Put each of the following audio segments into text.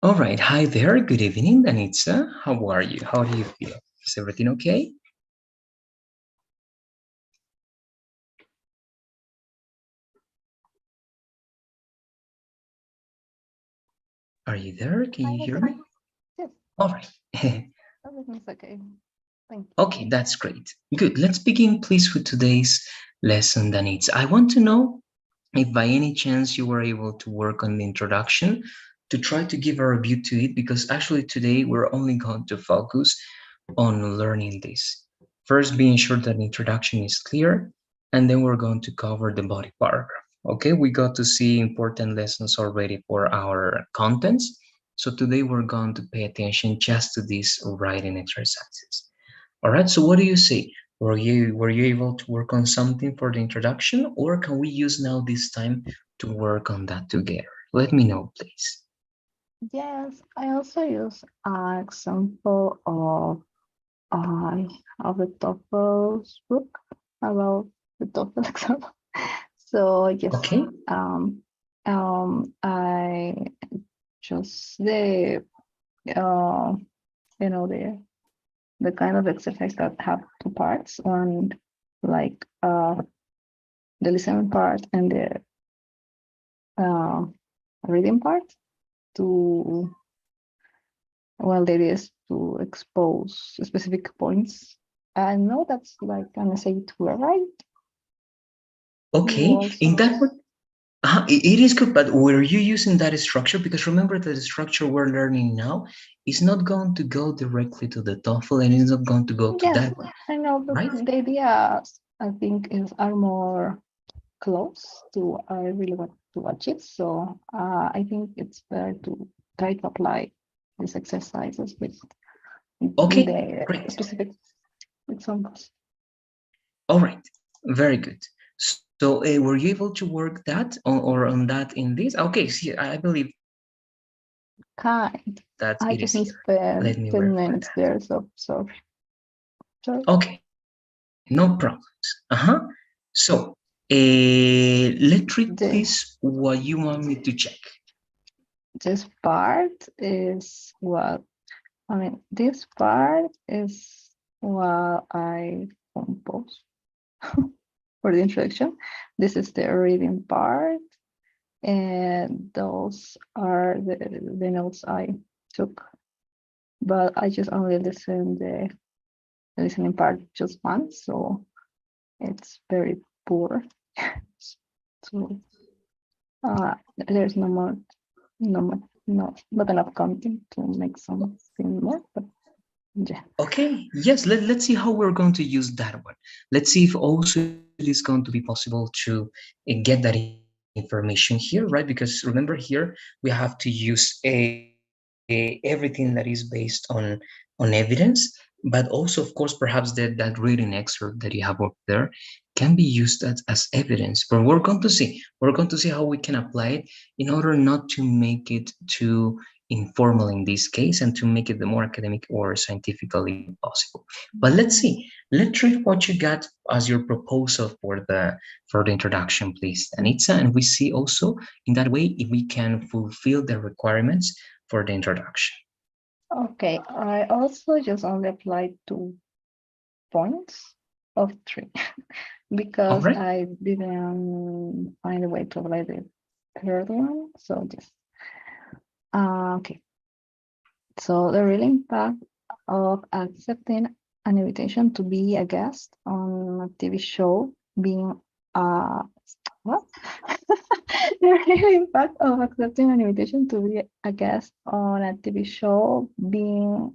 All right. Hi there. Good evening, Danitza. How are you? How do you feel? Is everything okay? Are you there? Can you Hi, hear me? everyone. Yes, All right. everything's okay. Thank Okay, that's great. Good. Let's begin, please, with today's lesson, Danitza. I want to know if by any chance you were able to work on the introduction to try to give a review to it, because actually today we're only going to focus on learning this. First, being sure that the introduction is clear, and then we're going to cover the body paragraph. Okay, we got to see important lessons already for our contents. So today we're going to pay attention just to these writing exercises. All right, so what do you say? Were you able to work on something for the introduction, or can we use now this time to work on that together? Let me know, please. you. Yes, I also use an example I of the TOEFL's book about the TOEFL exam. So yes, Okay. I just the uh, you know the kind of exercise that have two parts, one like the listening part and the uh, reading part to well, the idea is to expose specific points. I know that's like an essay tour, right? You Okay. also, In that one, it is good, but were you using that structure? Because remember that the structure we're learning now is not going to go directly to the TOEFL, and it's not going to go to yes, that one, I know, but right? the ideas I think is are more close to I really want to achieve. So I think it's better to try to apply these exercises with Okay, the great. specific examples. All right, very good. So were you able to work that or on that in this? Okay, see, I believe Kind. that I it is just here. Let spent me 10 verify minutes that. there, so sorry. Sorry. Okay, no problems. So, let's read The please what you want me to check. this part is what I mean. This part is what I composed for the introduction. This is the reading part, and those are the notes I took. But I just only listened the listening part just once, so it's very poor. So there's no more, no more, no, not enough content to make something more. But yeah. Okay, yes, let's see how we're going to use that one. Let's see if also it is going to be possible to get that information here, right? Because remember here, we have to use everything that is based on evidence, but also, of course, perhaps that reading excerpt that you have up there can be used as evidence. But we're going to see how we can apply it in order not to make it too informal in this case and to make it the more academic or scientifically possible. But let's see. Let's read what you got as your proposal for the introduction, please, Anitza, and we see also in that way if we can fulfill the requirements for the introduction. Okay. I also just only applied 2 points of three All because right. I didn't find a way to apply the third one. So just okay. So the real impact of accepting an invitation to be a guest on a TV show being what? The real impact of accepting an invitation to be a guest on a TV show being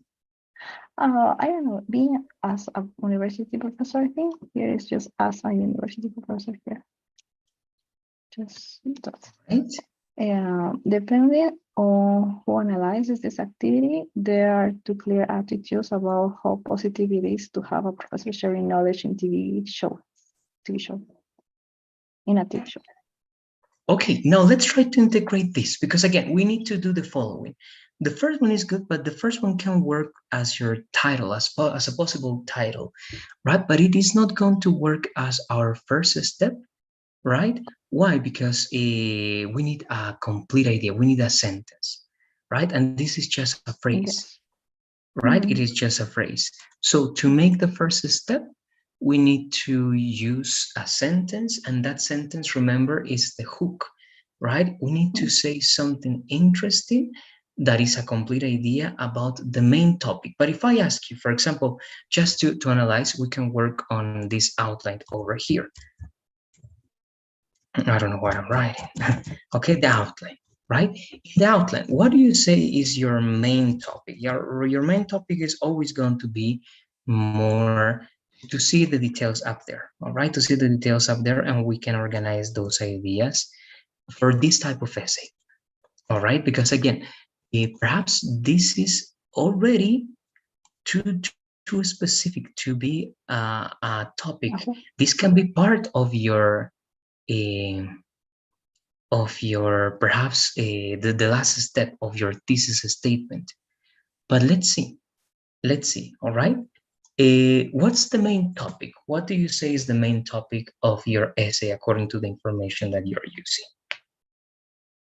I don't know, being as a university professor, I think here is just as a university professor here. Just that. Right. Depending on who analyzes this activity, there are two clear attitudes about how positive it is to have a professor sharing knowledge in TV show, in a TV show. Okay, now let's try to integrate this because again, we need to do the following. The first one is good, but the first one can work as your title, as a possible title, right? But it is not going to work as our first step, right? Why? Because we need a complete idea. We need a sentence, right? And this is just a phrase, Yes. right? It Mm-hmm. is just a phrase. So to make the first step, we need to use a sentence, and that sentence, remember, is the hook, right? We need to say something interesting that is a complete idea about the main topic. But if I ask you, for example, just to analyze, we can work on this outline over here. I don't know what I'm writing. Okay, the outline, right? In the outline, what do you say is your main topic? Your main topic is always going to be more to see the details up there, all right? To see the details up there, and we can organize those ideas for this type of essay, all right? Because again, perhaps this is already too specific to be a topic. Okay. This can be part uh, of your perhaps the last step of your thesis statement. But let's see, all right? What's the main topic? What do you say is the main topic of your essay according to the information that you're using?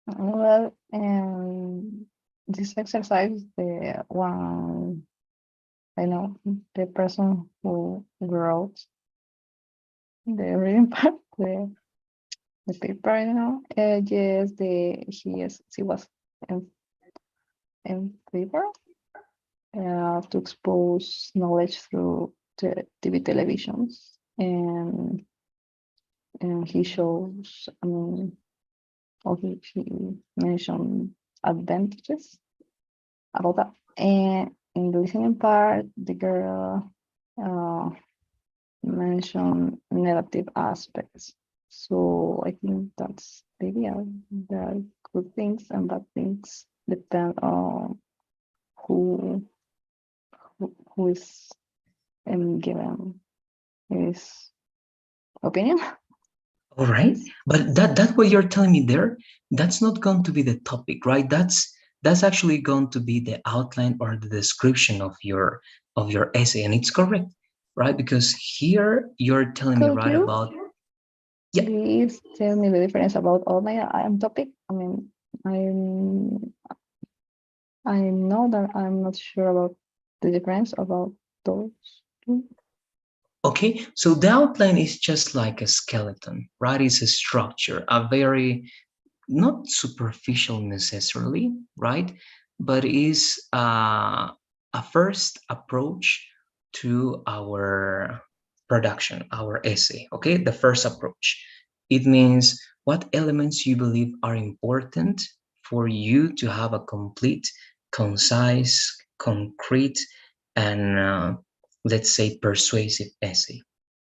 Well, this exercise, the one I know, the person who wrote the reading part, the paper, yes, she was in, in favor to expose knowledge through the TV televisions, and he shows, or he mentioned advantages about that. And in the listening part, the girl uh, mentioned negative aspects. So I think that's the idea. There are good things and bad things depend on who who is given his opinion. All right, Yes. but that what you're telling me there, that's not going to be the topic, right? That's actually going to be the outline or the description of your essay, and it's correct, right? Because here you're telling me Could right you about, yeah. please tell me the difference about all my topic? I'm I know that I'm not sure about the difference about those two. Okay, so the outline is just like a skeleton, right? It's a structure, a very not superficial necessarily, right? But is a first approach to our production, our essay, okay? The first approach. It means what elements you believe are important for you to have a complete, concise, concrete, and let's say persuasive essay.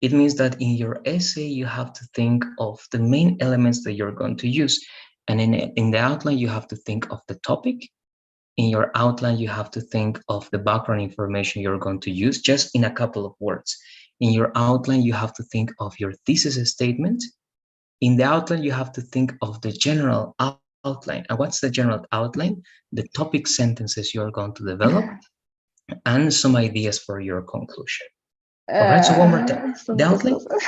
It means that in your essay, you have to think of the main elements that you're going to use. And in the outline, you have to think of the topic. In your outline, you have to think of the background information you're going to use just in a couple of words. In your outline, you have to think of your thesis statement. In the outline, you have to think of the general outline. And what's the general outline? The topic sentences you're going to develop and some ideas for your conclusion. All right, so one more time. The Some outline, cosas.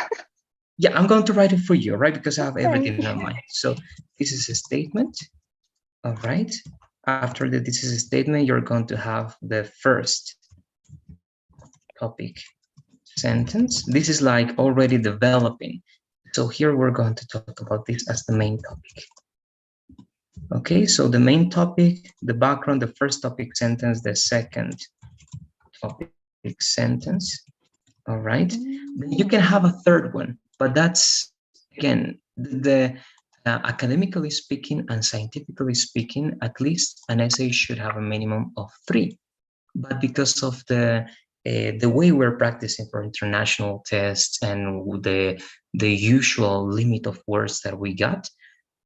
yeah, I'm going to write it for you, right? Because I have everything Thank on you. mine. So this is a statement, all right? After the this is a statement, you're going to have the first topic sentence. This is like already developing. So here we're going to talk about this as the main topic. Okay, so the main topic, the background, the first topic sentence, the second topic sentence, all right? Then you can have a third one, but that's again academically speaking and scientifically speaking, at least an essay should have a minimum of three. But because of the way we're practicing for international tests and the usual limit of words that we got,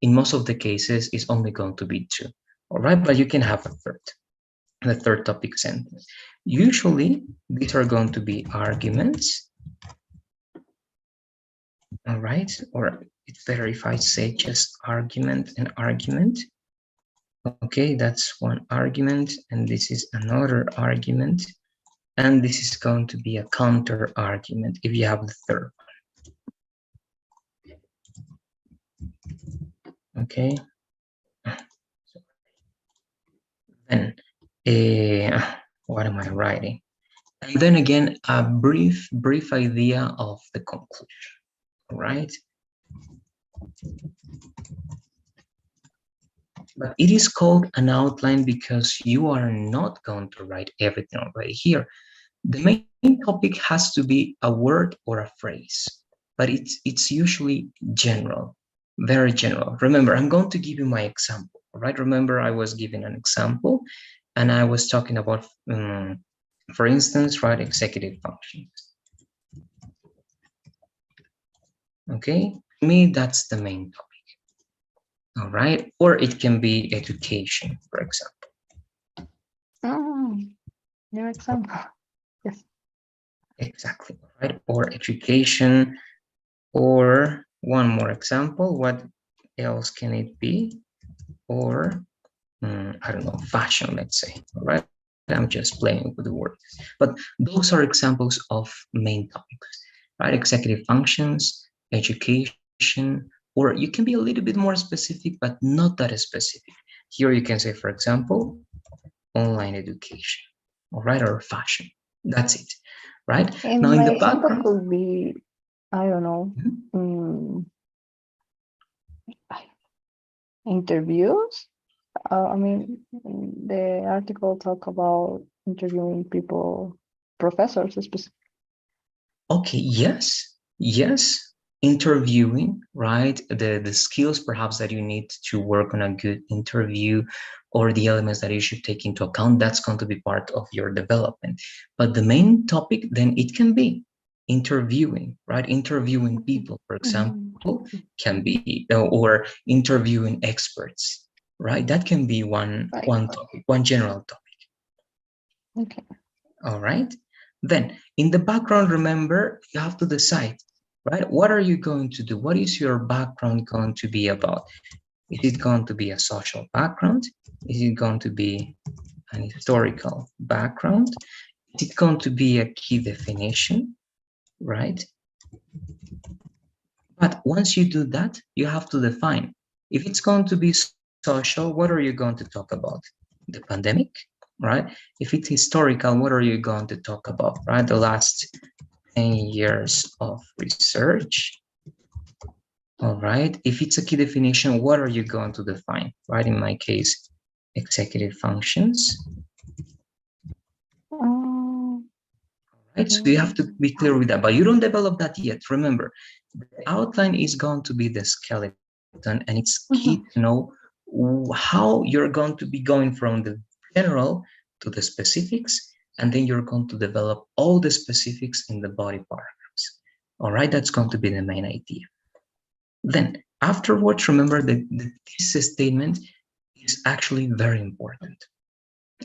in most of the cases, it's only going to be two. All right, but you can have a third, the third topic sentence. Usually, these are going to be arguments, all right? Or it's better if I say just argument and argument. Okay, that's one argument, and this is another argument, and this is going to be a counter argument if you have the third one. Okay, Then, what am I writing? And then again, a brief idea of the conclusion, right? But it is called an outline because you are not going to write everything right here. The main topic has to be a word or a phrase, but it's usually general, very general. Remember, I'm going to give you my example, right? Remember, I was giving an example, and I was talking about, for instance, right, executive functions. Okay, to me, that's the main topic. All right, or it can be education, for example. New example. Yes. Exactly, right? Or education, or one more example. What else can it be? Or I don't know, fashion, let's say. All right, I'm just playing with the words. But those are examples of main topics, right? Executive functions, education, or you can be a little bit more specific, but not that specific. Here you can say, for example, online education, all right, or fashion. That's it, right? Now And in my the example background, could be, I don't know, mhm. interviews. I mean, the article talk about interviewing people, professors, specifically. Okay, yes, interviewing, right? The skills perhaps that you need to work on a good interview, or the elements that you should take into account, that's going to be part of your development. But the main topic then it can be interviewing, right? Interviewing people, for example, can be, or interviewing experts, right? That can be one Right. topic, one general topic. Okay. All right. Then in the background, remember, you have to decide, right? What are you going to do? What is your background going to be about? Is it going to be a social background? Is it going to be an historical background? Is it going to be a key definition, right? But once you do that, you have to define. If it's going to be social, what are you going to talk about? The pandemic, right? If it's historical, what are you going to talk about, right? The last 10 years of research. All right. If it's a key definition, what are you going to define, right? In my case, executive functions, Um, right? So you have to be clear with that, but you don't develop that yet. Remember, the outline is going to be the skeleton, and it's key to know how you're going to be going from the general to the specifics, and then you're going to develop all the specifics in the body paragraphs. All right, that's going to be the main idea. Then afterwards, remember that the thesis statement is actually very important.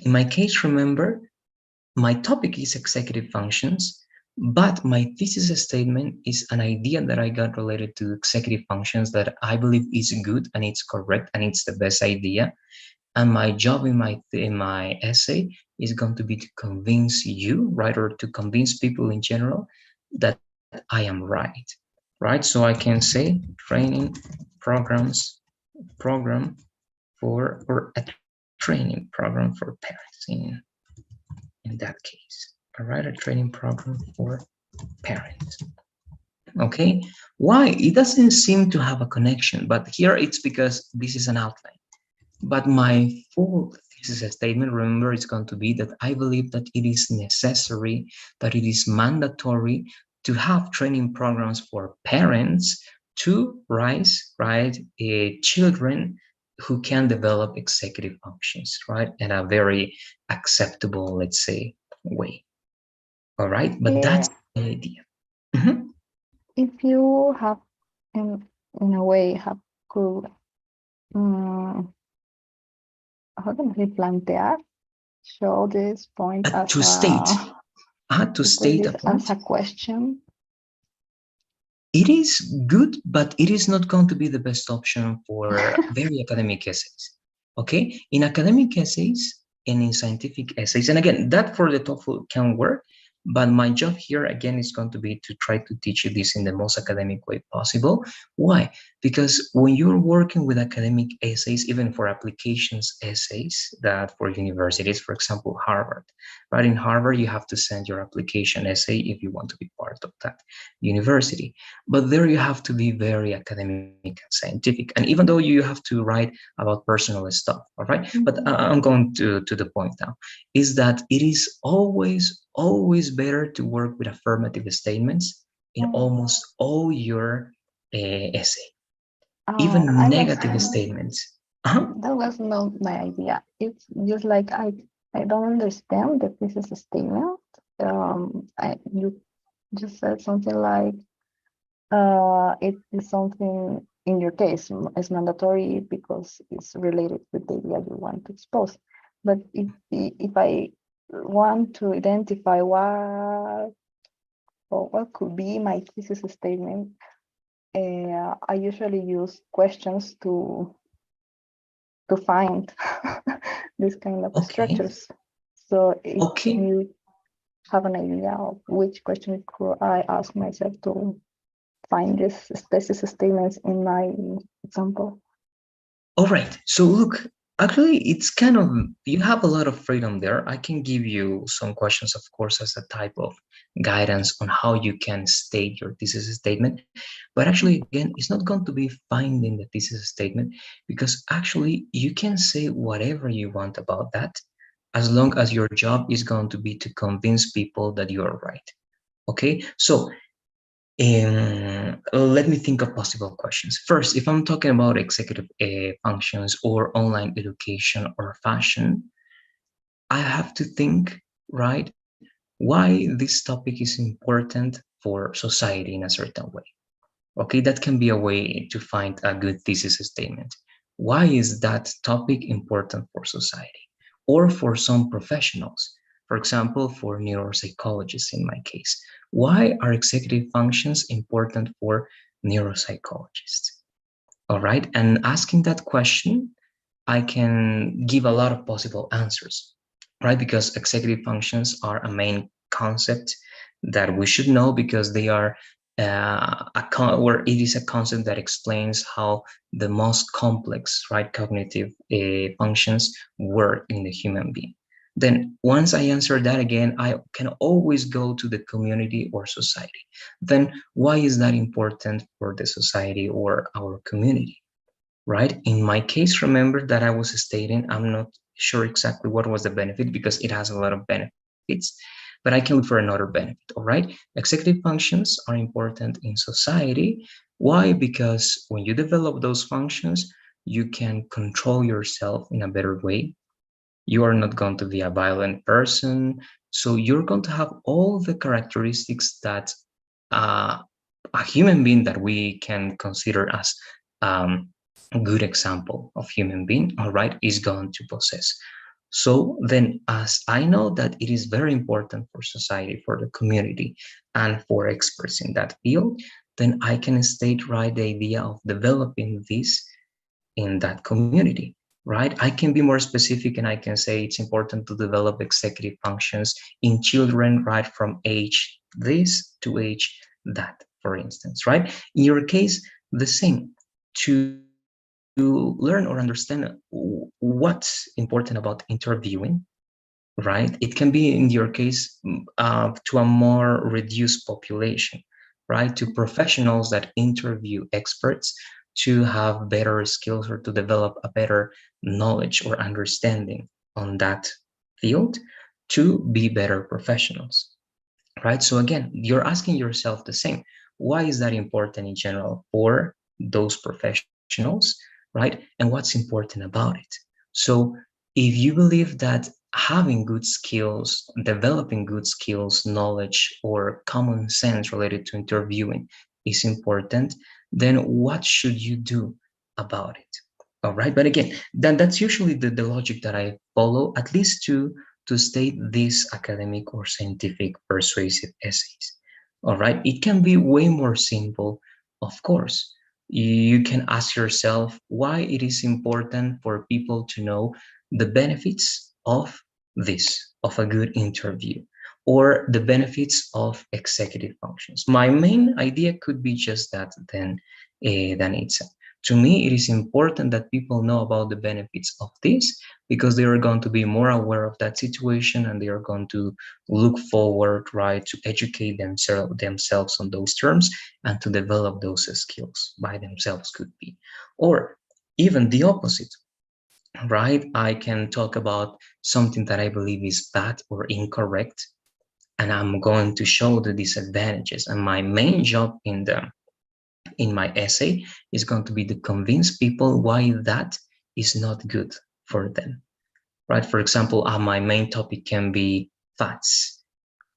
In my case, remember, my topic is executive functions, but my thesis statement is an idea that I got related to executive functions that I believe is good and it's correct and it's the best idea. And my job in my essay is going to be to convince you, right, or to convince people in general that I am right? So I can say training programs program for, or a training program for parents in that case. All right, a training program for parents. Okay, why? It doesn't seem to have a connection, but here it's because this is an outline. But my full thesis statement, remember, is going to be that I believe that it is necessary, that it is mandatory to have training programs for parents to raise, right, children who can develop executive functions, right, in a very acceptable, let's say, way. All right, but that's here, the idea. Mhm. if you have, in a way, have could, how can I say, plantear, show this point as To state, to to put state a this as point. a question. It is good, but it is not going to be the best option for very academic essays. Okay, in academic essays and in scientific essays, and again, that for the TOEFL can work, But my job here again is going to be to try to teach you this in the most academic way possible. Why? Because when you're working with academic essays, even for applications essays that for universities, for example, Harvard, right? In Harvard, you have to send your application essay if you want to be part of that university. But there you have to be very academic and scientific. And even though you have to write about personal stuff, all right? But Mhm. I'm going to the point now, is that it is always better to work with affirmative statements in Oh, almost all your essay, oh, even I was negative statements. Uh-huh. that was not my idea. It's just like I don't understand that this is a statement. I you just said something like it is something in your case is mandatory because it's related with the idea you want to expose. But if I want to identify what or what could be my thesis statement, I usually use questions to find this kind of Okay. structures. So if Okay. you have an idea of which question could I ask myself to find this thesis statements in my example. All right. So look, actually, it's kind of, you have a lot of freedom there. I can give you some questions, of course, as a type of guidance on how you can state your thesis statement. But actually, again, it's not going to be finding the thesis statement, because actually you can say whatever you want about that, as long as your job is going to be to convince people that you are right. Okay. So let me think of possible questions. First, if I'm talking about executive functions or online education or fashion, I have to think, right, why this topic is important for society in a certain way. Okay, that can be a way to find a good thesis statement. Why is that topic important for society or for some professionals? For example, for neuropsychologists in my case, why are executive functions important for neuropsychologists? All right, and asking that question, I can give a lot of possible answers, right? Because executive functions are a main concept that we should know, because they are where it is a concept that explains how the most complex, right, cognitive functions work in the human being. Then once I answer that, again, I can always go to the community or society. Then why is that important for the society or our community? Right? In my case, remember that I was stating, I'm not sure exactly what was the benefit, because it has a lot of benefits, but I can look for another benefit. All right. Executive functions are important in society. Why? Because when you develop those functions, you can control yourself in a better way. You are not going to be a violent person. So you're going to have all the characteristics that uh, a human being that we can consider as um, a good example of human being, all right, is going to possess. So then, as I know that it is very important for society, for the community, and for experts in that field, then I can state right the idea of developing this in that community, right? I can be more specific and I can say it's important to develop executive functions in children right from age this to age that, for instance, right? In your case, the same. To learn or understand what's important about interviewing, right? It can be in your case to a more reduced population, right? To professionals that interview experts to have better skills or to develop a better knowledge or understanding on that field to be better professionals, right? So again, you're asking yourself the same. Why is that important in general for those professionals, right? And what's important about it? So if you believe that having good skills, developing good skills, knowledge, or common sense related to interviewing is important, then what should you do about it? All right. But again, that's usually the logic that I follow, at least to state these academic or scientific persuasive essays. All right. It can be way more simple, of course. You can ask yourself why it is important for people to know the benefits of this, of a good interview. or the benefits of executive functions. My main idea could be just that than itself. To me, it is important that people know about the benefits of this because they are going to be more aware of that situation and they are going to look forward, right, to educate themselves on those terms and to develop those skills by themselves could be. Or even the opposite, right? I can talk about something that I believe is bad or incorrect, and I'm going to show the disadvantages. And my main job in my essay is going to be to convince people why that is not good for them, right? For example, my main topic can be fats,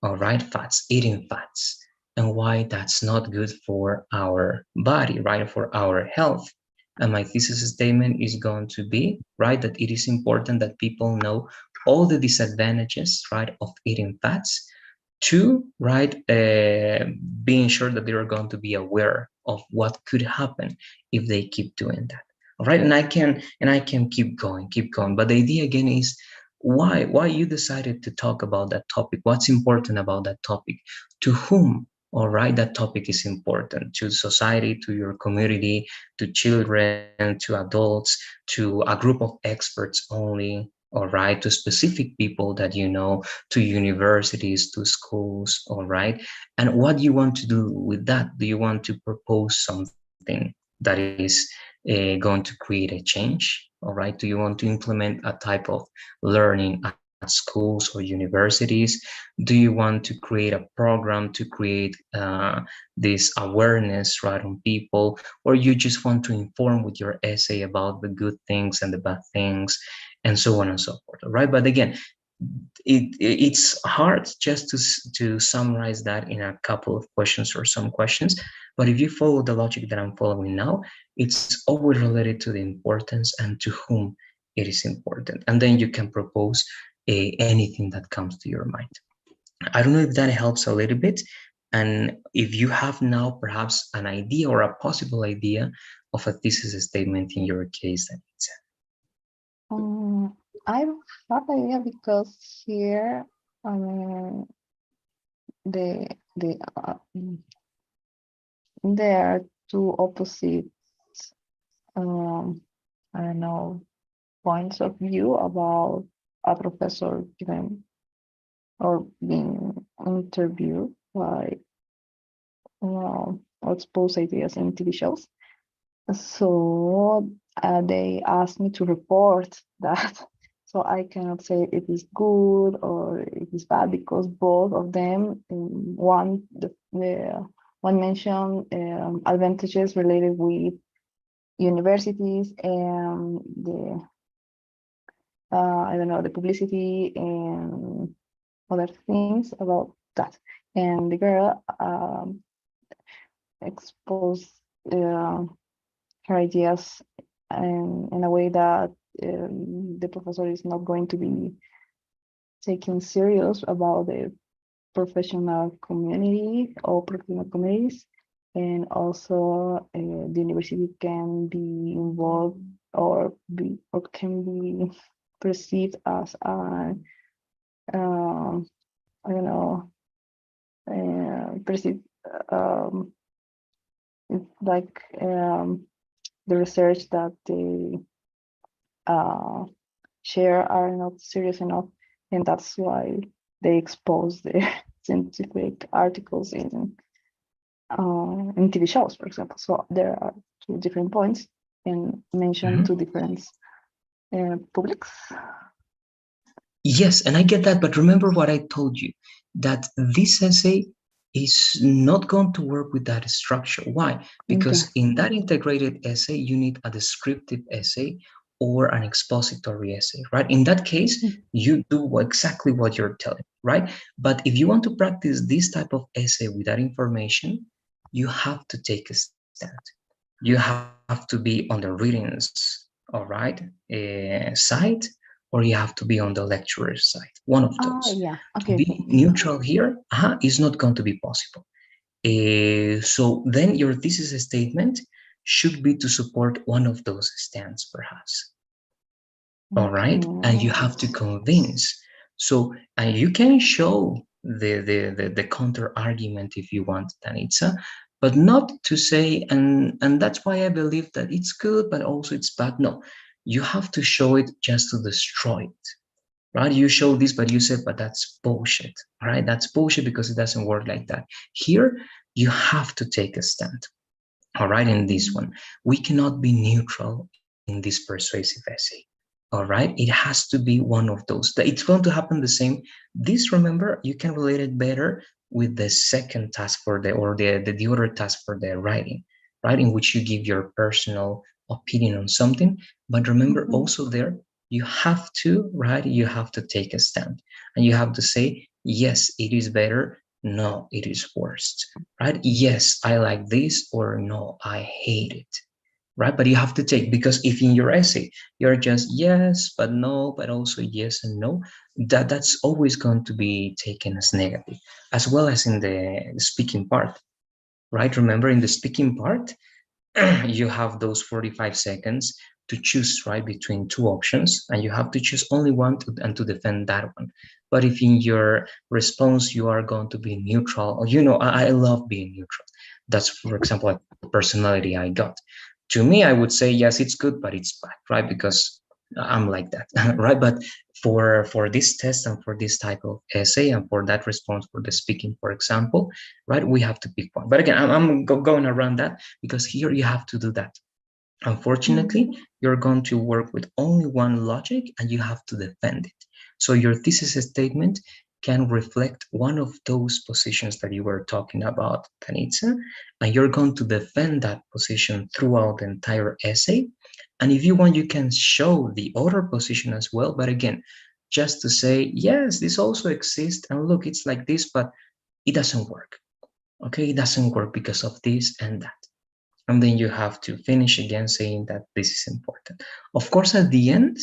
all right, fats, eating fats, and why that's not good for our body, right, for our health. And my thesis statement is going to be, right, that it is important that people know all the disadvantages, right, of eating fats to, right, being sure that they are going to be aware of what could happen if they keep doing that. All right, and I can keep going. But the idea again is why you decided to talk about that topic, what's important about that topic, to whom, all right, that topic is important, to society, to your community, to children, to adults, to a group of experts only, all right, to specific people that you know, to universities, to schools, all right. And what do you want to do with that? Do you want to propose something that is going to create a change, all right? Do you want to implement a type of learning at schools or universities? Do you want to create a program to create this awareness, right, on people? Or you just want to inform with your essay about the good things and the bad things and so on and so forth, all right? But again, it's hard just to summarize that in a couple of questions or some questions. But if you follow the logic that I'm following now, it's always related to the importance and to whom it is important, and then you can propose anything that comes to your mind. I don't know if that helps a little bit, and if you have now perhaps an idea or a possible idea of a thesis statement in your case, then it's Um, I don't have idea because here, I mean, the there are two opposite, um, I don't know, points of view about a professor given or being interviewed by, or expose ideas in TV shows. So they asked me to report that. So I cannot say it is good or it is bad because both of them, the one mentioned advantages related with universities and the I don't know, the publicity and other things about that. And the girl exposed uh, her ideas in a way that the professor is not going to be taken serious about the professional community or professional communities. And also the university can be involved or can be perceived as a I don't know, perceived it's like the research that they uh, share are not serious enough, and that's why they expose their scientific articles in TV shows, for example. So there are two different points and mention two different publics. Yes, and I get that, but remember what I told you, that this essay is not going to work with that structure. Why? Okay. Because in that integrated essay, you need a descriptive essay or an expository essay, right? In that case, you do exactly what you're telling, right? But if you want to practice this type of essay with that information, you have to take a stand. You have to be on the readings, all right, side, or you have to be on the lecturer's side, one of those. Oh, yeah. To Okay, be okay. neutral here is not going to be possible. So then your thesis statement should be to support one of those stands, perhaps. All right, and you Okay. have to convince. So, and you can show the counter argument if you want, Danitza, but not to say, and that's why I believe that it's good but also it's bad. No, you have to show it just to destroy it, right? You show this but you said, but that's bullshit, right? That's bullshit because it doesn't work like that. Here you have to take a stand. All right, in this one, we cannot be neutral in this persuasive essay. All right, it has to be one of those. It's going to happen the same. This, remember, you can relate it better with the second task for the other task for the writing, right? In which you give your personal opinion on something. But remember also there, you have to, right? You have to take a stand and you have to say, yes, it is better. No, it is worst, right? Yes, I like this, or no, I hate it, right? But you have to take, because if in your essay you're just yes, but no, but also yes and no, that's always going to be taken as negative, as well as in the speaking part, right? Remember, in the speaking part, you have those 45 seconds to choose, right, between two options, and you have to choose only one and to defend that one. But if in your response you are going to be neutral, or I love being neutral. That's, for example, a personality I got. To me, I would say yes, it's good, but it's bad, right? Because I'm like that, right? But for this test and for this type of essay and for that response for the speaking, for example, right, we have to pick one. But again, I'm going around that because here you have to do that. Unfortunately, you're going to work with only one logic and you have to defend it. So your thesis statement can reflect one of those positions that you were talking about, Tanitsa, and you're going to defend that position throughout the entire essay. And if you want, you can show the other position as well. But again, just to say, yes, this also exists, and look, it's like this, but it doesn't work. Okay, it doesn't work because of this and that. And then you have to finish again saying that this is important. Of course, at the end,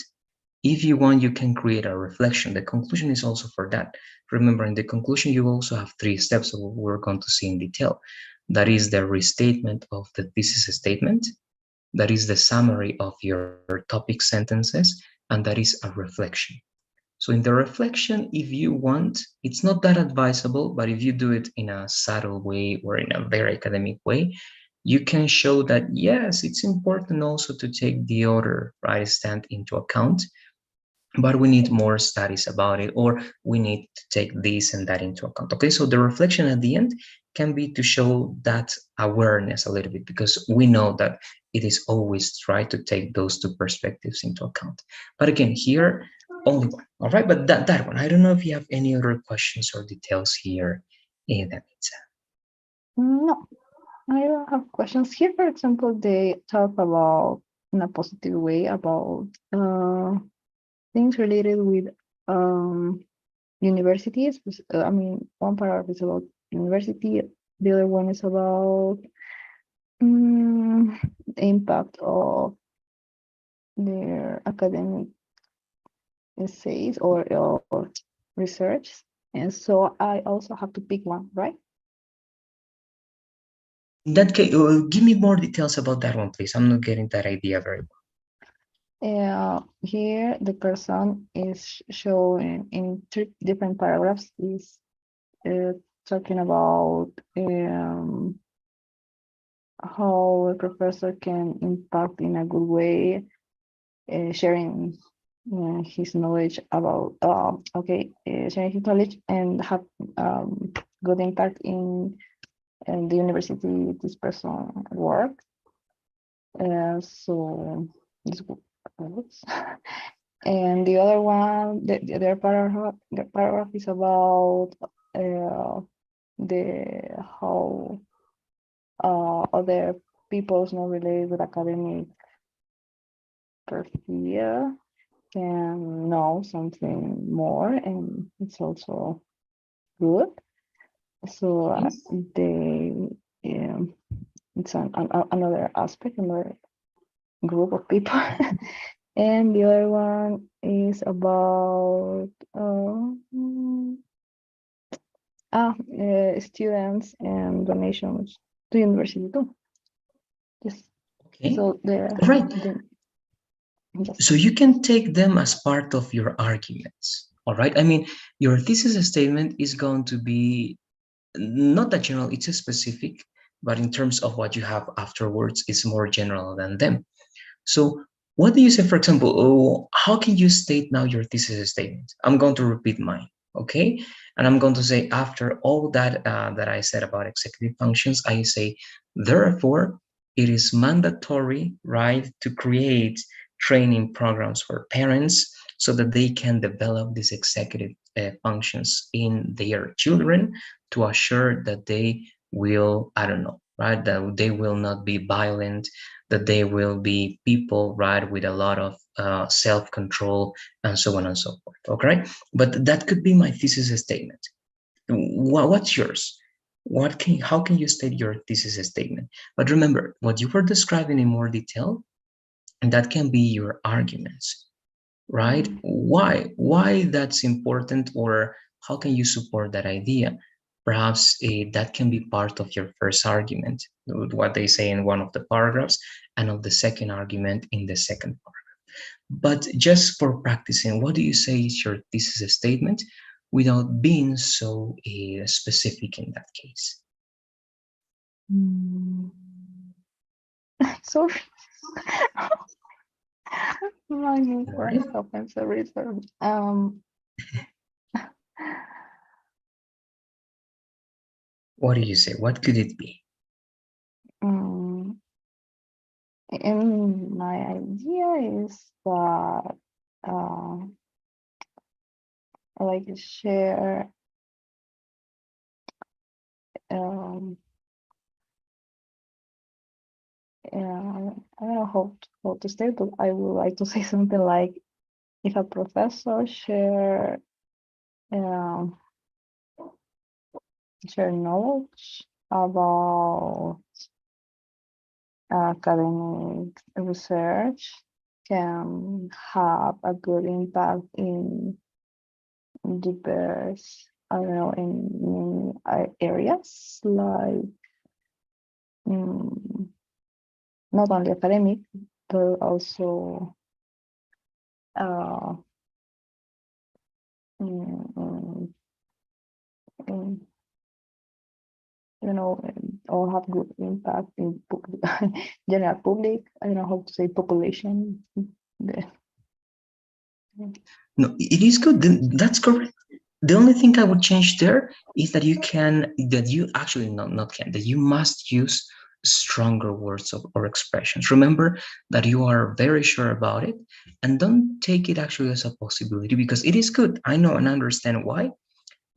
if you want, you can create a reflection. The conclusion is also for that. Remember, in the conclusion, you also have 3 steps of what we're going to see in detail. That is the restatement of the thesis statement, that is the summary of your topic sentences, and that is a reflection. So in the reflection, if you want, it's not that advisable, but if you do it in a subtle way or in a very academic way, you can show that yes, it's important also to take the other right stand into account, but we need more studies about it, or we need to take this and that into account. Okay, so the reflection at the end can be to show that awareness a little bit, because we know that it is always try to take those two perspectives into account. But again, here only one. All right, but that one. I don't know if you have any other questions or details here in that. No, I don't have questions here. For example, they talk about in a positive way about things related with um, universities. I mean, one paragraph is about university. The other one is about the impact of their academic essays or research. And so I also have to pick one, right? In that case, give me more details about that one, please. I'm not getting that idea very Here, the person is showing in 3 different paragraphs is uh, talking about how a professor can impact in a good way, sharing his knowledge about sharing his knowledge and have good impact in the university this person work. So this works. And the other one, the other paragraph is about the how other people's not related with academic perspective can know something more, and it's also good. So well. they it's another aspect, another group of people. And the other one is about students and donations to university too. Yes. Okay. So All right. the yes. So you can take them as part of your arguments. All right. I mean, your thesis statement is going to be not that general, it's a specific, but in terms of what you have afterwards, it's more general than them. So what do you say, for example, how can you state now your thesis statement? I'm going to repeat mine, okay? And I'm going to say after all that that I said about executive functions, I say, therefore, it is mandatory, right, to create training programs for parents so that they can develop these executive functions in their children to assure that they will, I don't know, right, that they will not be violent, that they will be people, right, with a lot of self-control and so on and so forth. Okay, but that could be my thesis statement. What's yours? How can you state your thesis statement? But remember, what you were describing in more detail, and that can be your arguments, right? Mm. Why that's important, or how can you support that idea? Perhaps that can be part of your first argument, what they say in one of the paragraphs, and of the second argument in the second part. But just for practicing, what do you say is your thesis statement without being so specific in that case? Mm. Sorry, my new All phone right. stop. I'm sorry, sorry. What do you say? What could it be? mm, and my idea is that uh, I like to share. Um, I don't know how to say, but I would like to say something like if a professor um, share knowledge about academic research can have a good impact in diverse, I don't know, in many areas like mm, not only academic, but also uh, mm, mm, mm, all have good impact in general public. I don't know how to say population. No, it is good. That's correct. The only thing I would change there is that you actually not can, that you must use stronger words or expressions. Remember that you are very sure about it, and don't take it actually as a possibility, because it is good. I know and understand why,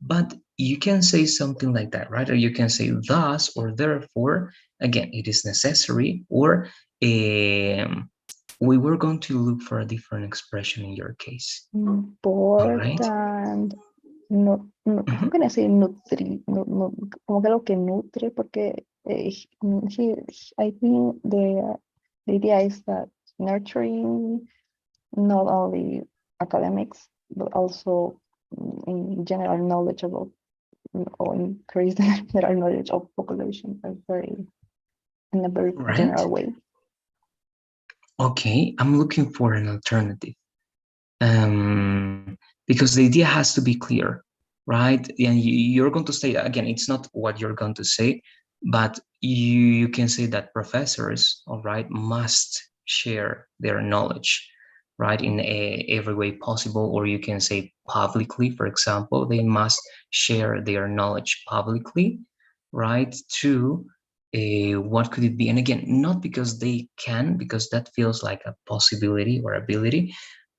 but you can say something like that, right? Or you can say thus or therefore. Again, it is necessary, or we were going to look for a different expression in your case. All right. Important. No, no, how Mhm. can I say nutri? No, no, como que algo que nutre, porque I think the idea is that nurturing not only academics, but also in general knowledge about or increase the general knowledge of population in a very Right. general way. Okay, I'm looking for an alternative. Because the idea has to be clear, right? And you're going to say, again, it's not what you're going to say, but you can say that professors, all right, must share their knowledge, right, in every way possible. Or you can say publicly, for example, they must share their knowledge publicly, right, to what could it be? And again, not because they can, because that feels like a possibility or ability,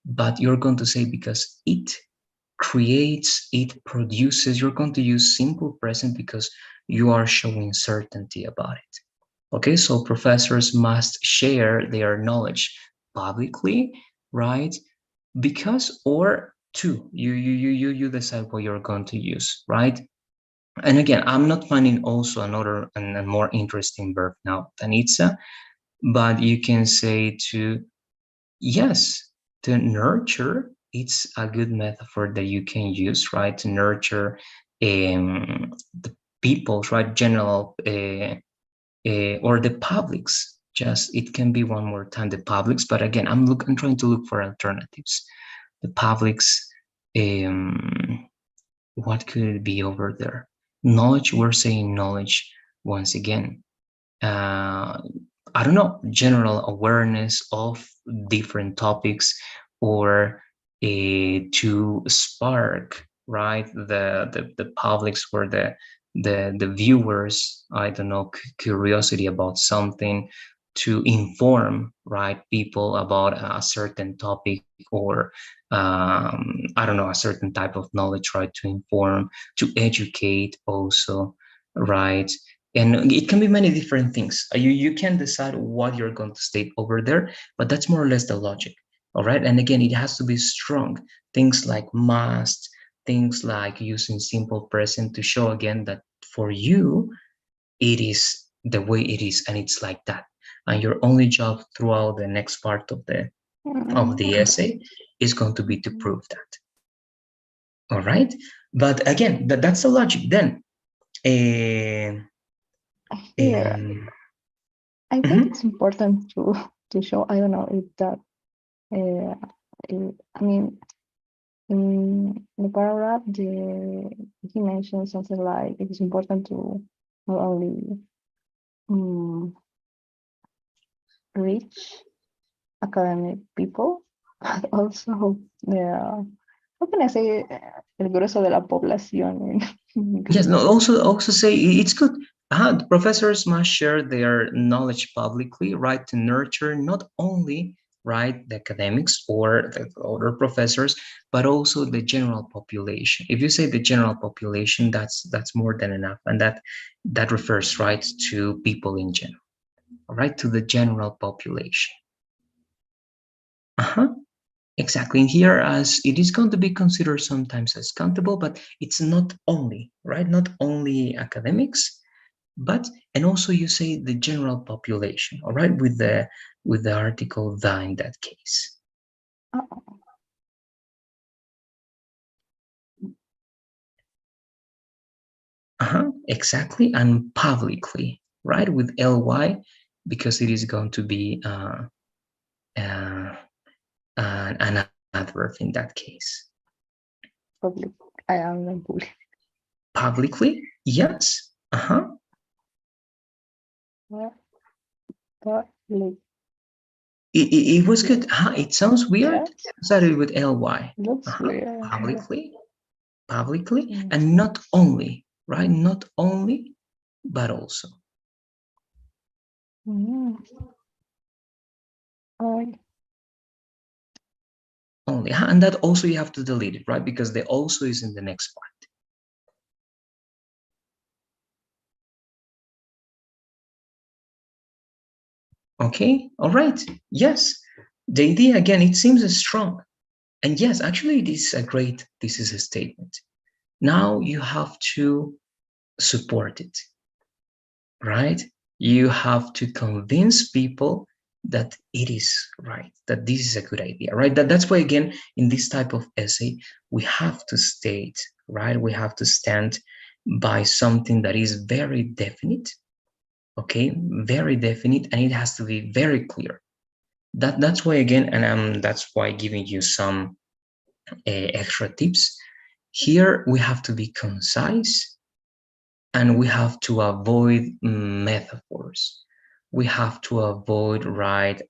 but you're going to say because it creates, it produces. You're going to use simple present because you are showing certainty about it. Okay, so professors must share their knowledge publicly, right? Because, or to, you decide what you're going to use, right? And again, I'm not finding also another and a more interesting verb now than itza, but you can say to. Yes, to nurture, it's a good metaphor that you can use, right? To nurture the people's, right? General, or the publics. Just it can be one more time the publics, but again, I'm trying to look for alternatives. The publics. Um, what could it be over there? Knowledge, we're saying knowledge once again. uh, I don't know, general awareness of different topics, or to spark, right, the publics, or the viewers, I don't know, curiosity about something, to inform, right, people about a certain topic, or I don't know, a certain type of knowledge, right, to inform, to educate also, right. And it can be many different things. You can decide what you're going to state over there, but that's more or less the logic. All right. And again, it has to be strong. Things like must, things like using simple present to show again that for you, it is the way it is, and it's like that. And your only job throughout the next part of the essay is going to be to prove that. All right. But again, that's the logic. Then, uh, Here, um, I think mhm. it's important to show. I don't know if that. Uh, I mean, in the paragraph, he mentioned something like it is important to not only um, reach academic people, but also the, how can I say, el grueso de la población in Yes, English? no, also say it's good. The professors must share their knowledge publicly, right, to nurture not only, right, the academics or the other professors, but also the general population. If you say the general population, that's more than enough, and that refers, right, to people in general, right, to the general population. Uh-huh. Exactly. And here, as it is going to be considered sometimes as countable, but it's not only, right? Not only academics, but, and also you say the general population, all right, with the article the in that case. Oh, Exactly. And publicly, right, with ly, because it is going to be uh, an adverb in that case. public. I am in public. Publicly, yes. Public. It was good. It sounds weird. Yes, Started with ly. looks weird. Publicly, publicly, Mm. and not only, right, not only, but also. Mm. Oh, Only. And that also you have to delete it, right, because the also is in the next part. Okay, all right. Yes, the idea again, it seems strong. And yes, actually it is a great, this is a statement. Now you have to support it, right? You have to convince people that it is right, that this is a good idea, right? That's why, again, in this type of essay, we have to state, right? We have to stand by something that is very definite, okay? Very definite, and it has to be very clear. That's why, again, and that's why giving you some extra tips. Here, we have to be concise, and we have to avoid metaphors. We have to avoid, right,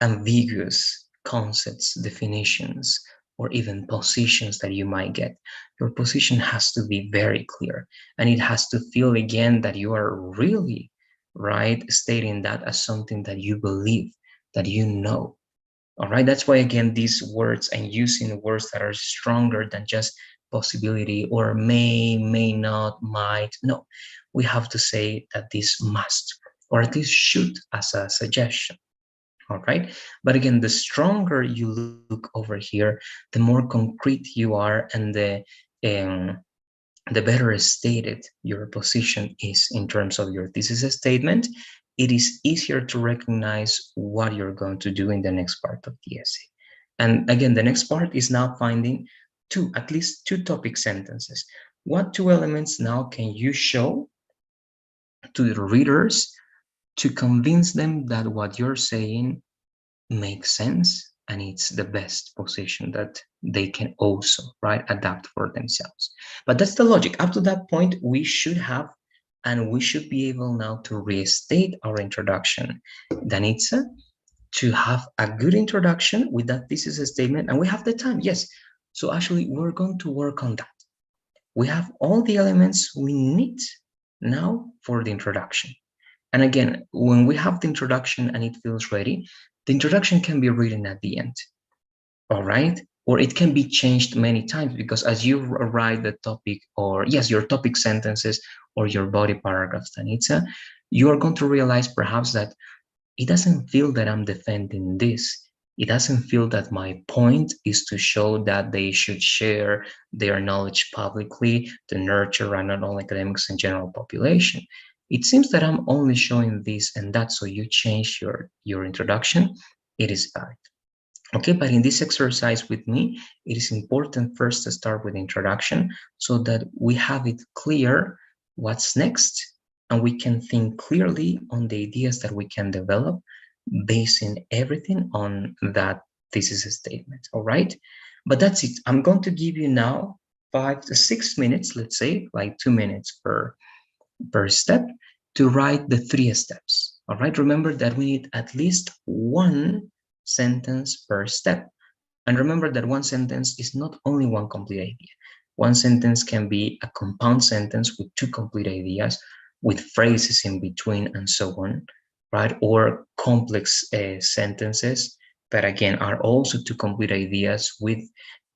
ambiguous concepts, definitions, or even positions that you might get. Your position has to be very clear, and it has to feel again that you are really, right, stating that as something that you believe, that you know. All right, that's why, again, these words, and using words that are stronger than just possibility or may not, might. No, we have to say that this must, or at least should, as a suggestion. All right. But again, the stronger you look over here, the more concrete you are, and um, the better stated your position is in terms of your thesis statement. It is easier to recognize what you're going to do in the next part of the essay. And again, the next part is now finding at least two topic sentences. What two elements now can you show to the readers to convince them that what you're saying makes sense, and it's the best position that they can also, right, adapt for themselves. But that's the logic. Up to that point, we should have and we should be able now to restate our introduction, Danitza, to have a good introduction with that thesis statement, and we have the time, yes. So actually, we're going to work on that. We have all the elements we need now for the introduction. And again, when we have the introduction and it feels ready, the introduction can be written at the end, all right? Or it can be changed many times because as you write the topic, or yes, your topic sentences or your body paragraphs, Danitza, you are going to realize perhaps that it doesn't feel that I'm defending this. It doesn't feel that my point is to show that they should share their knowledge publicly to nurture and not only academics and general population. It seems that I'm only showing this and that, so you change your introduction. It is valid. Okay, but in this exercise with me, it is important first to start with introduction so that we have it clear what's next and we can think clearly on the ideas that we can develop basing everything on that thesis statement, all right? But that's it. I'm going to give you now 5 to 6 minutes, let's say, like 2 minutes per step to write the 3 steps. All right, remember that we need at least one sentence per step. And remember that one sentence is not only one complete idea. One sentence can be a compound sentence with two complete ideas, with phrases in between and so on, right? Or complex sentences that again are also two complete ideas with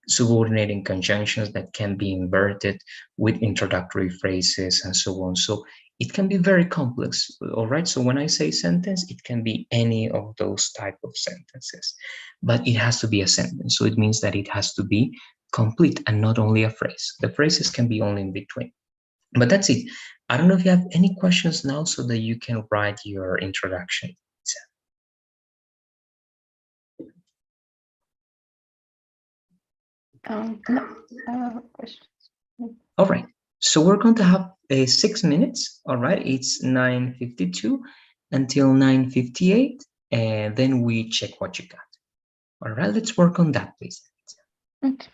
subordinating conjunctions that can be inverted with introductory phrases and so on. So it can be very complex, all right? So when I say sentence, it can be any of those type of sentences, but it has to be a sentence. So it means that it has to be complete and not only a phrase. The phrases can be only in between. But that's it. I don't know if you have any questions now so that you can write your introduction. No, I don't have a question. All right. So we're going to have 6 minutes. All right. It's 9:52 until 9:58, and then we check what you got. All right. Let's work on that, please. Okay.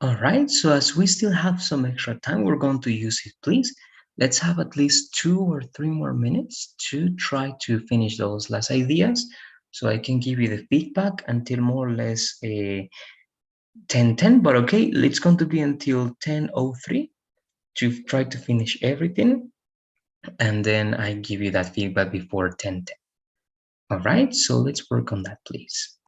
All right, so as we still have some extra time, we're going to use it, please. Let's have at least 2 or 3 more minutes to try to finish those last ideas so I can give you the feedback until more or less 10:10. But okay, it's going to be until 10:03 to try to finish everything, and then I give you that feedback before 10:10. All right, so let's work on that, please.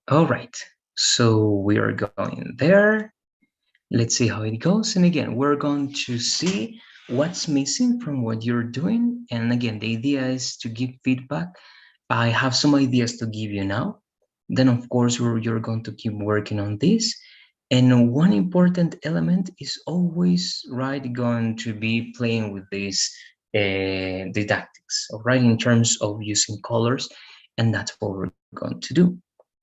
All right, so we are going there. Let's see how it goes. And again, we're going to see what's missing from what you're doing. And again, the idea is to give feedback. I have some ideas to give you now. Then, of course, you're going to keep working on this. And one important element is always right going to be playing with this didactics, all right, in terms of using colors, and that's what we're going to do.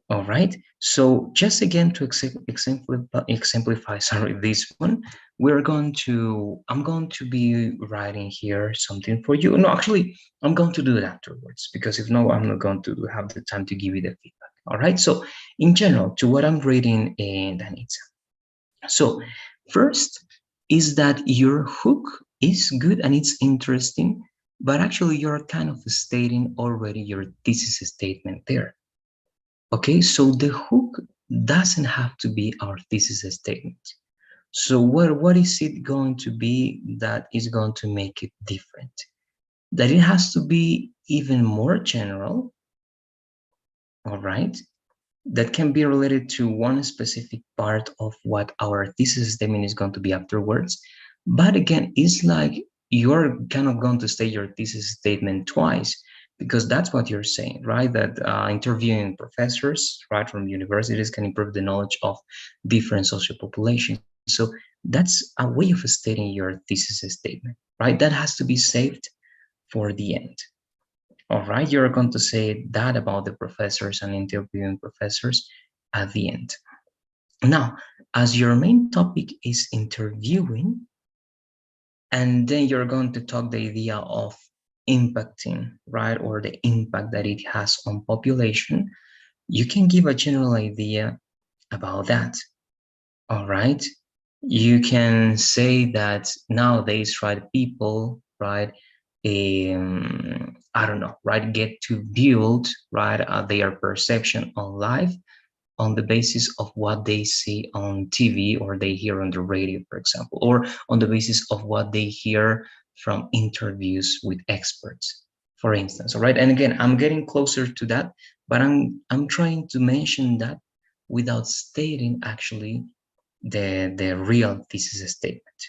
All right. So just again to exemplify, sorry, this one, I'm going to be writing here something for you. No, actually, I'm going to do it afterwards because if no, I'm not going to have the time to give you the feedback. All right. So, in general, to what I'm reading, and Danitza. So, first is that your hook is good and it's interesting, but actually, you're kind of stating already your thesis statement there. Okay, so the hook doesn't have to be our thesis statement. So what is it going to be that is going to make it different? That it has to be even more general, all right? That can be related to one specific part of what our thesis statement is going to be afterwards. But again, it's like you're kind of going to state your thesis statement twice because that's what you're saying, right? That interviewing professors, right, from universities can improve the knowledge of different social populations. So that's a way of stating your thesis statement, right? That has to be saved for the end. All right, you're going to say that about the professors and interviewing professors at the end. Now, as your main topic is interviewing, and then you're going to talk the idea of impacting, right, or the impact that it has on population, you can give a general idea about that. All right. You can say that nowadays, right, people, right, I don't know, right, get to build, right, their perception on life on the basis of what they see on TV or they hear on the radio, for example, or on the basis of what they hear from interviews with experts, for instance. All right. And again, I'm getting closer to that, but I'm trying to mention that without stating actually the real thesis statement.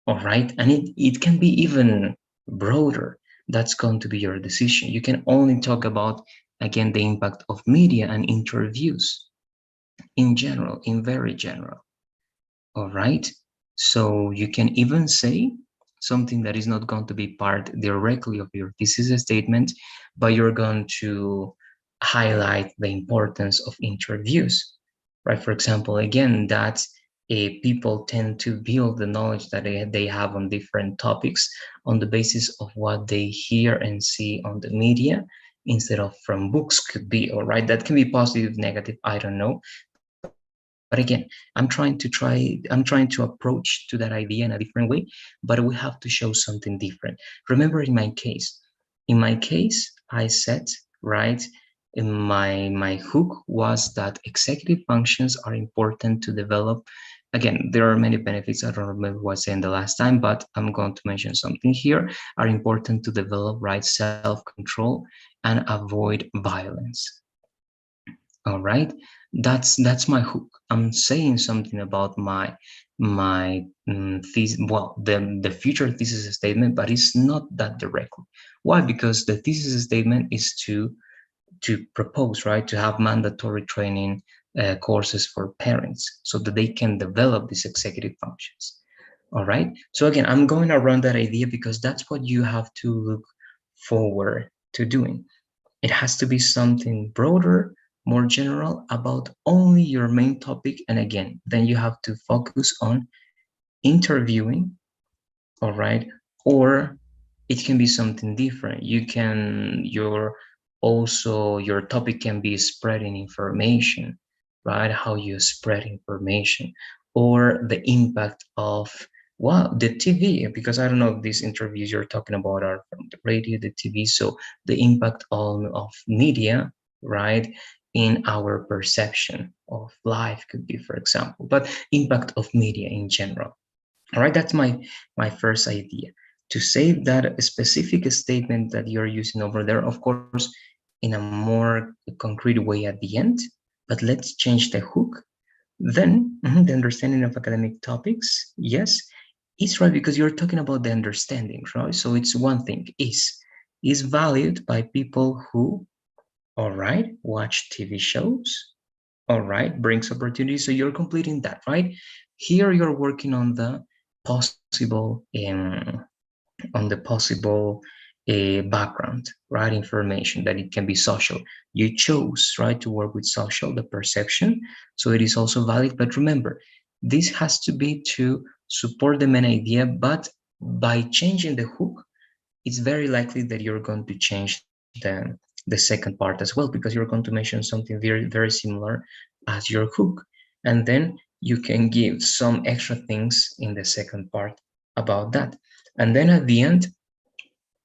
All right. And it can be even broader. That's going to be your decision. You can only talk about, again, the impact of media and interviews in general, in very general. All right. So you can even say something that is not going to be part directly of your thesis statement, but you're going to highlight the importance of interviews, right? For example, again, that people tend to build the knowledge that they have on different topics on the basis of what they hear and see on the media instead of from books could be, all right? That can be positive, negative, I don't know. But again, I'm trying to approach to that idea in a different way, but we have to show something different. Remember in my case, I said, right, in my hook was that executive functions are important to develop. Again, there are many benefits. I don't remember what I said the last time, but I'm going to mention something here. Are important to develop, right, self-control and avoid violence. All right, that's my hook. I'm saying something about my thesis, well, the future thesis statement, but it's not that directly. Why? Because the thesis statement is to propose, right, to have mandatory training courses for parents so that they can develop these executive functions. All right. So again, I'm going around that idea because that's what you have to look forward to doing. It has to be something broader, more general about only your main topic. And again, then you have to focus on interviewing, all right? Or it can be something different. Your topic can be spreading information, right? How you spread information or the impact of, well, the TV, because I don't know if these interviews you're talking about are from the radio, the TV. So the impact of media, right, in our perception of life could be, for example, but impact of media in general. All right, that's my first idea. To say that specific statement that you're using over there, of course, in a more concrete way at the end, but let's change the hook. Then the understanding of academic topics, yes, is right because you're talking about the understanding, right? So it's one thing is valued by people who, all right, watch TV shows, all right, brings opportunity. So you're completing that, right? Here you're working possible um, on the possible background, right? Information that it can be social. You chose, right, to work with social, the perception. So it is also valid. But remember, this has to be to support the main idea, but by changing the hook, it's very likely that you're going to change the second part as well, because you're going to mention something very similar as your hook, and then you can give some extra things in the second part about that. And then at the end,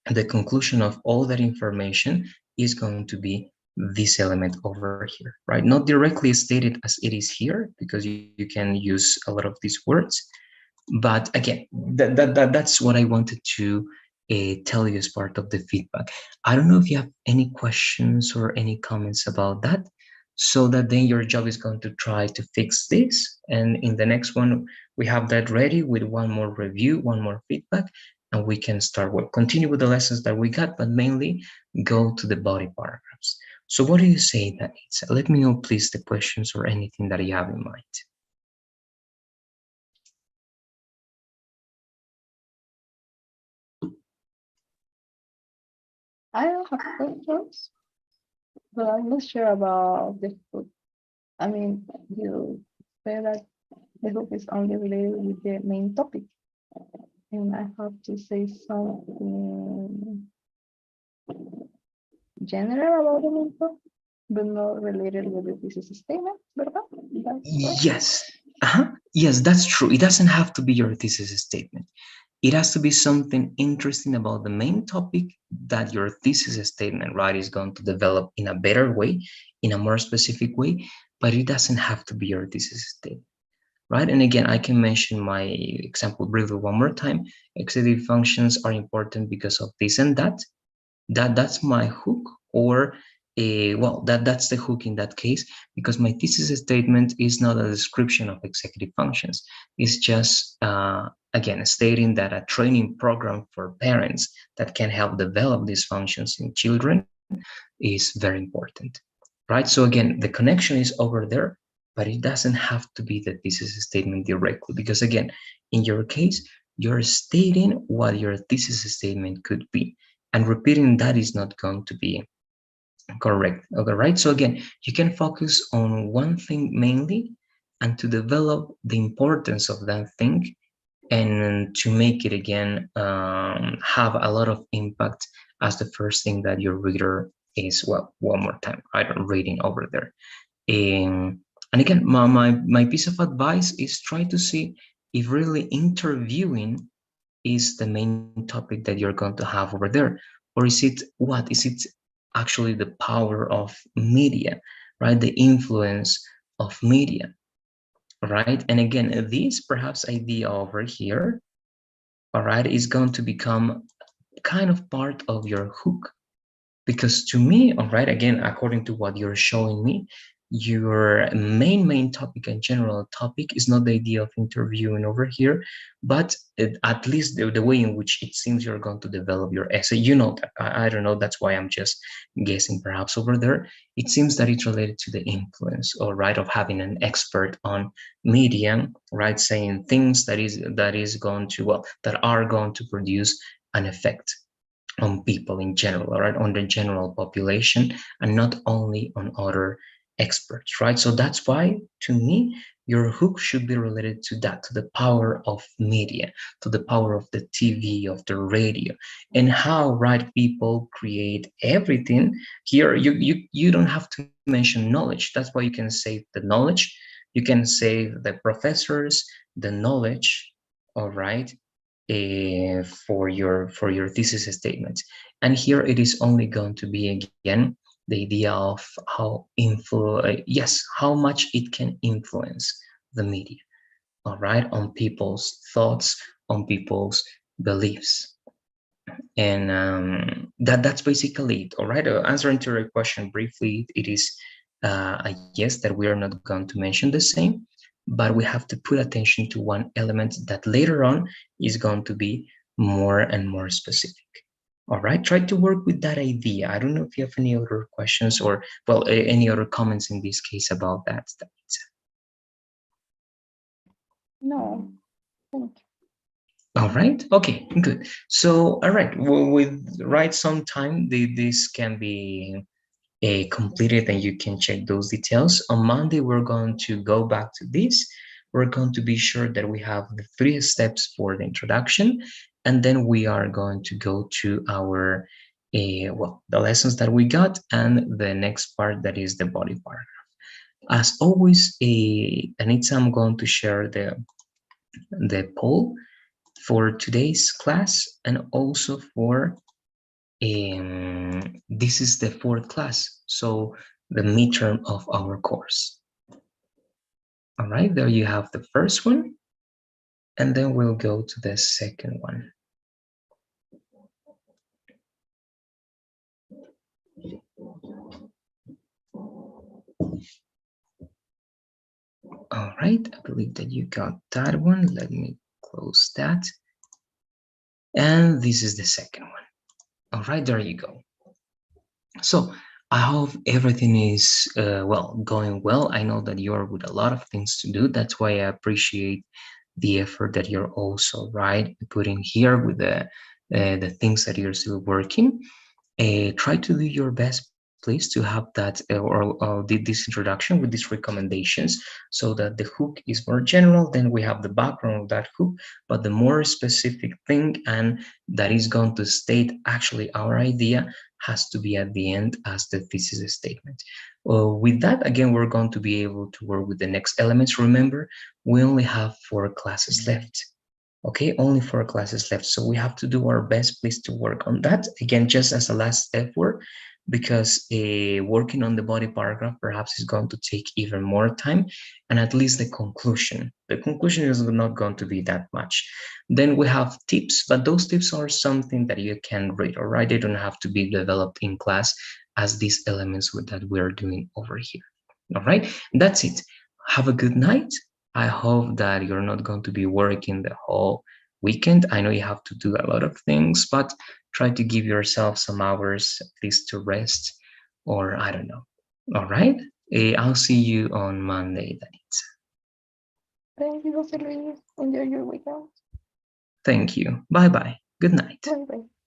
the conclusion of all that information is going to be this element over here, right? Not directly stated as it is here, because you can use a lot of these words, but again, that's what I wanted to tell you as part of the feedback. I don't know if you have any questions or any comments about that, so that then your job is going to try to fix this, and in the next one we have that ready with one more review, one more feedback, and we can start with continue with the lessons that we got, but mainly go to the body paragraphs. So what do you say, that it's, let me know please the questions or anything that you have in mind. I don't have questions, but I'm not sure about the hook. I mean, you say that the hook is only related with the main topic, and I have to say something general about the main topic, but not related with the thesis statement, ¿verdad? That's correct. Yes. Yes, that's true. It doesn't have to be your thesis statement. It has to be something interesting about the main topic that your thesis statement, right, is going to develop in a better way, in a more specific way, but it doesn't have to be your thesis statement, right? And again, I can mention my example briefly one more time. Executive functions are important because of this and that. That's my hook, or well, that's the hook in that case, because my thesis statement is not a description of executive functions. It's just again stating that a training program for parents that can help develop these functions in children is very important, right? So again, the connection is over there, but it doesn't have to be the thesis statement directly, because again, in your case, you're stating what your thesis statement could be, and repeating that is not going to be correct. Okay, right? So again, you can focus on one thing mainly, and to develop the importance of that thing, and to make it again have a lot of impact as the first thing that your reader is, well, one more time, right, reading over there. And again, my piece of advice is try to see if really interviewing is the main topic that you're going to have over there, or is it what is it actually the power of media, right, the influence of media, right? And again, this perhaps idea over here, all right, is going to become kind of part of your hook, because to me, all right, again, according to what you're showing me, your main topic and general topic is not the idea of interviewing over here, but at least the way in which it seems you're going to develop your essay, you know that I don't know, that's why I'm just guessing perhaps over there. It seems that it's related to the influence, all right, of having an expert on media, right, saying things that is going to, well, that are going to produce an effect on people in general, right, on the general population, and not only on other experts, right? So that's why, to me, your hook should be related to that, to the power of media, to the power of the TV, of the radio, and how, right, people create everything. Here, you don't have to mention knowledge. That's why you can say the knowledge, you can say the professors, the knowledge, all right, for your thesis statements. And here it is only going to be again the idea of how much it can influence the media, all right, on people's thoughts, on people's beliefs. And that's basically it, all right. Answering to your question briefly, it is a yes, that we are not going to mention the same, but we have to put attention to one element that later on is going to be more and more specific. All right, try to work with that idea. I don't know if you have any other questions, or, well, any other comments in this case about that. No, thank you. All right. Okay. Good. So, all right. Well, with right some time, this can be completed, and you can check those details. On Monday, we're going to go back to this. we're going to be sure that we have the 3 steps for the introduction, and then we are going to go to our well, the lessons that we got and the next part, that is the body part. As always, Anita, I'm going to share the poll for today's class, and also for this is the 4th class, so the midterm of our course. All right, there you have the first one, and then we'll go to the second one. All right, I believe that you got that one. Let me close that. And this is the second one. All right, there you go. So I hope everything is well, going well. I know that you're with a lot of things to do. That's why I appreciate the effort that you're also putting here with the things that you're still working. Try to do your best, please, to have that this introduction with these recommendations, so that the hook is more general. Then we have the background of that hook, but the more specific thing, and that is going to state actually our idea, has to be at the end as the thesis statement. With that, again, we're going to be able to work with the next elements. Remember, we only have 4 classes left. Okay, only 4 classes left, so we have to do our best, please, to work on that. Again, just as a last effort, because working on the body paragraph perhaps is going to take even more time, and at least the conclusion is not going to be that much. Then we have tips, but those tips are something that you can read. All right, they don't have to be developed in class as these elements that we're doing over here. All right, that's it. Have a good night. I hope that you're not going to be working the whole weekend. I know you have to do a lot of things, but try to give yourself some hours at least to rest, or I don't know. All right? I'll see you on Monday, Danitza. Thank you, Jose Luis. Enjoy your weekend. Thank you. Bye bye. Good night. Bye bye.